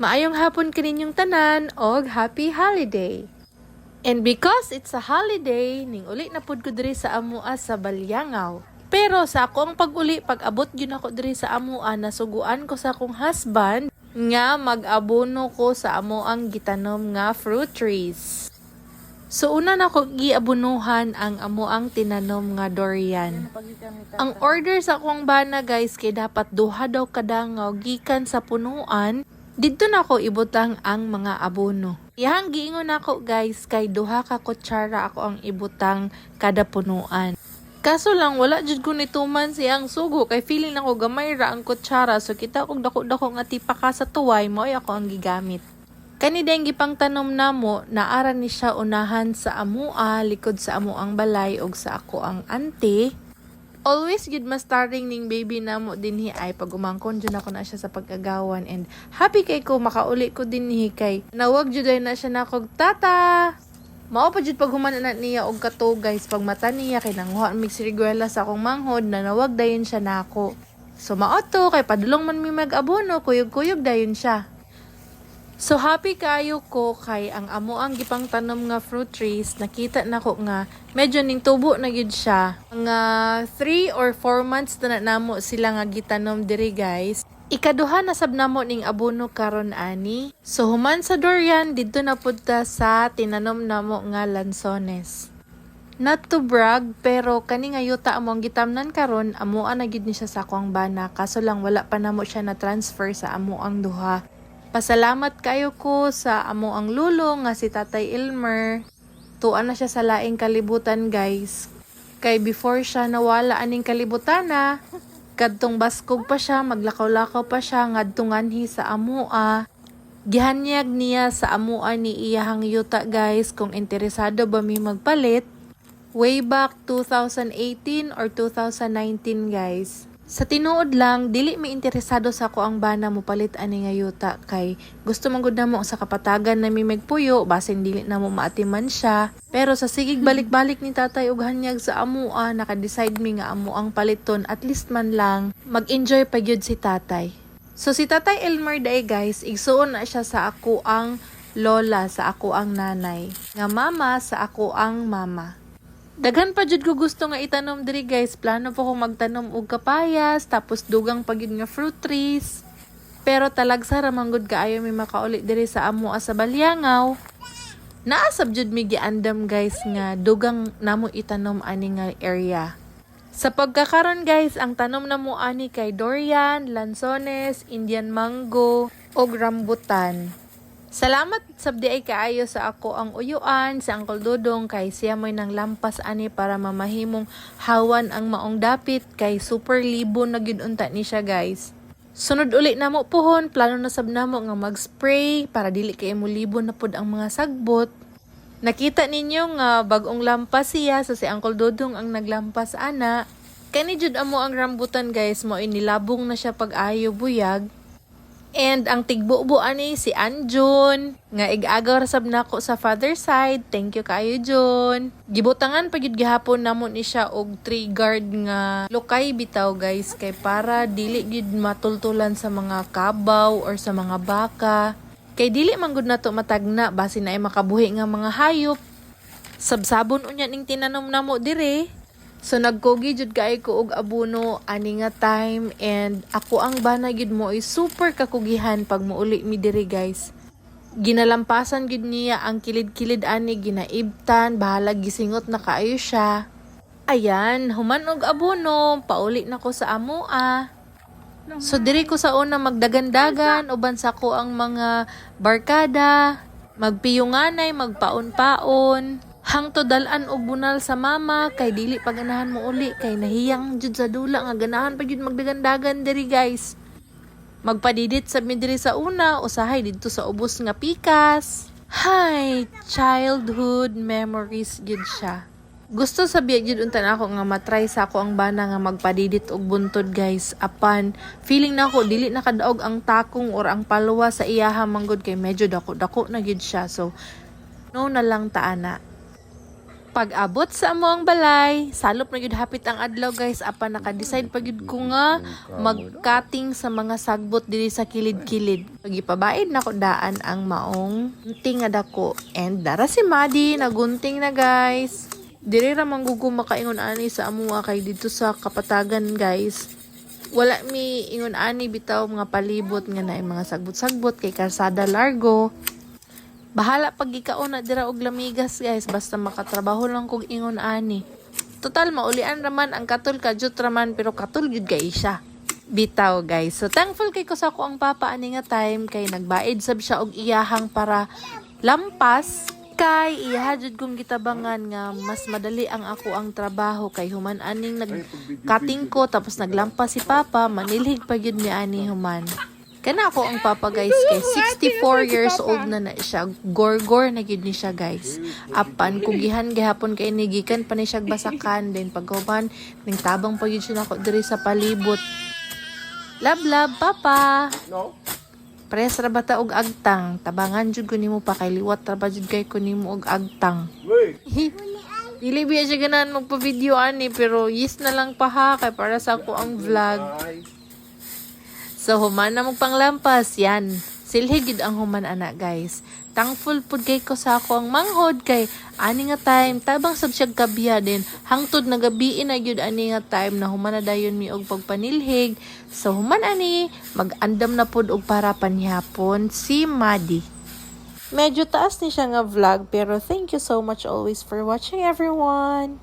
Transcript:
Maayong hapon kaninyong tanan og happy holiday. And because it's a holiday, ning uli na pud ko diri sa amua sa Balyangaw. Pero sa akong pag-uli, pag-abot gyud ako diri sa amua, nasuguan ko sa akong husband nga mag-abono ko sa amuang gitanom nga fruit trees. So una na ko giabunuhan ang amuang tinanom nga durian. Ang order sa akong bana guys kay dapat duha daw kadangaw gikan sa punuan. Dito na ko ibutang ang mga abono. Iyang giingon ako guys kay duha ka kutsara ako ang ibutang kada punuan. Kaso lang wala jud ko nituman siyang sugo kay feeling ako gamay ra ang kutsara so kita kog dako-dako nga tipaka sa tuway mo ay ako ang gigamit. Kani dayang gipang tanom namo naara ni siya unahan sa amua likod sa amuang balay og sa ako ang auntie. Always gid mas starting ning baby namo dinhi ay pag umangkon jud ako na siya sa pag-agawan and happy kay ko makauli ko dinhi kay nawag jud na siya nakog tata. Mao pa jud pag humana na niya og kato guys pag mata niya kay nanghuha mig siriguela sa akong manghod na nawag dayon siya nako. So mao to kay padulong man mi mag-abono kuyog-kuyog dayon siya. So happy kayo ko kay ang amo ang gipang tanom nga fruit trees nakita nako nga medyo ning tubo na gyud siya. Nga 3 or 4 months na namo sila nga gitanom diri guys. Ikaduha na sab namo ning abono karon ani. So human sa durian didto na pud ta sa tinanom namo nga lansones. Not to brag pero kani nga yuta amo ang gitamnan karon amo na gyud ni siya sa akong bana kaso lang wala pa namo siya na transfer sa amo ang duha. Pasalamat kayo ko sa amo ang lulo nga si Tatay Elmer. Tuan na siya sa laing kalibutan guys. Kay before siya nawala aning kalibutan na, kadtong baskog pa siya, maglakaw-lakaw pa siya ngadtunganhi sa amua. Gihanyag niya sa amua ni iyahang yuta guys kung interesado ba mi magpalit. Way back 2018 or 2019 guys. Sa tinuod lang, dili mi interesado sa ako ang bana mo palit ani nga yuta kay gusto man gud namo sa kapatagan na mi magpuyo basin dili na mo maatiman siya. Pero sa sigig balik-balik ni tatay og hanyag sa amua, naka-decide mi nga amo ang paliton at least man lang mag-enjoy pa gyud si tatay. So si Tatay Elmer day guys, igsuon na siya sa ako ang lola, sa ako ang nanay, nga mama sa ako ang mama. Daghan pa jud ko gusto nga itanom diri guys. Plano po ko magtanom og kapayas, tapos dugang pa gyud nga fruit trees. Pero talagsa ra man gud kaayo mi makauli diri sa amo sa Balyangaw. Naasab jud mi giandam guys nga dugang namo itanom ani nga area. Sa pagkakaron guys, ang tanom namo ani kay durian, lansones, Indian mango ug rambutan. Salamat sabdi ay kaayo sa ako ang uyuan sa Uncle Dodong kay siya mo'y nang lampas ani para mamahimong hawan ang maong dapit kay super libon na gyud unta ni siya guys. Sunod uli namo puhon, plano na sab namo nga mag-spray para dili kay mo libon na pud ang mga sagbot. Nakita ninyo nga bag-ong lampas siya so si Uncle Dodong ang naglampas ana. Kani jud amo ang rambutan guys mo inilabong na siya pag-ayo buyag. And ang tigbubo ani si Anjon nga ig-agaw rasab nako sa father side. Thank you kayo Jon. Gibutangan pa gyud gihapon namo ni siya og tree guard nga lokay bitaw guys kay para dili gyud matultulan sa mga kabaw or sa mga baka. Kay dili man gud nato matagna basin na ay makabuhi nga mga hayop. Sabsabon unya ning tinanom namo dire. So nagkogi jud kay ko og abono ani nga time and ako ang bana gid mo ay super kakugihan pag muuli mi diri guys. Ginalampasan gid niya ang kilid-kilid ani ginaibtan, bahala gisingot na kaayo siya. Ayan, human og abono, pauli na ko sa amua. So diri ko sa una magdagan-dagan uban sa ko ang mga barkada, magpiyunganay, magpaon-paon. Hangto dalan og bunal sa mama kay dili pa ganahan mo uli kay nahiyang jud sa dula nga ganahan pa jud magdagandagan diri guys. Magpadidit sa mi diri sa una usahay didto sa ubos nga pikas. Hi, childhood memories gid siya. Gusto sabiya jud unta na ako nga matry sa ako ang bana nga magpadidit og buntod guys. Apan feeling na ako dili nakadaog ang takong or ang palwa sa iyaha manggod kay medyo dako-dako na gid siya. So no na lang taana. Pag-abot sa amo ang balay, salop na gyud hapit ang adlaw guys, apa naka-decide pa gyud ko nga mag-cutting sa mga sagbot diri sa kilid-kilid. Pagipabaid na ko daan ang maong gunting nga dako. And dara si Madi nagunting na guys. Diri ra manggugo makaingon ani sa amo kay dito sa Kapatagan guys. Wala mi ingon ani bitaw mga palibot nga naay mga sagbot-sagbot kay kalsada largo. Bahala pag ikauna dira og lamigas guys, basta makatrabaho lang kog ingon ani. Total maulian raman ang katul kadyot raman pero katul gyud kay siya. Bitaw guys. So thankful kay ko sa ako ang papa ani nga time kay nagbaid sab siya og iyahang para lampas kay iya jud kong gitabangan nga mas madali ang ako ang trabaho kay human aning nag-cutting ko tapos naglampas si papa manilhig pa gyud ni ani human. Kana ako ang papa guys kay 64 years old na siya. Gorgor na gyud ni siya guys. Apan kugihan gihapon kay nigikan pa ni siya basakan then paghuman ning tabang pa gyud siya nako diri sa palibot. Love papa. No? Pres ra bata og agtang. Tabangan jud ko nimo pa kay liwat ra ba jud kay ko nimo og agtang. Wait. Dili biya siya ganahan magpa-video ani pero yes na lang pa ha kay para sa ako ang vlog. So, human na mong panglampas, yan. Silhigid ang human ana, guys. Thankful pud kay ko sa ako ang manghod kay ani nga time, tabang sab siya gabiya din. Hangtod na gabi na gyud ani nga time na human na dayon mi og pagpanilhig. So, human ani, mag-andam na pud og para panihapon si Madi. Medyo taas ni siya nga vlog, pero thank you so much always for watching everyone.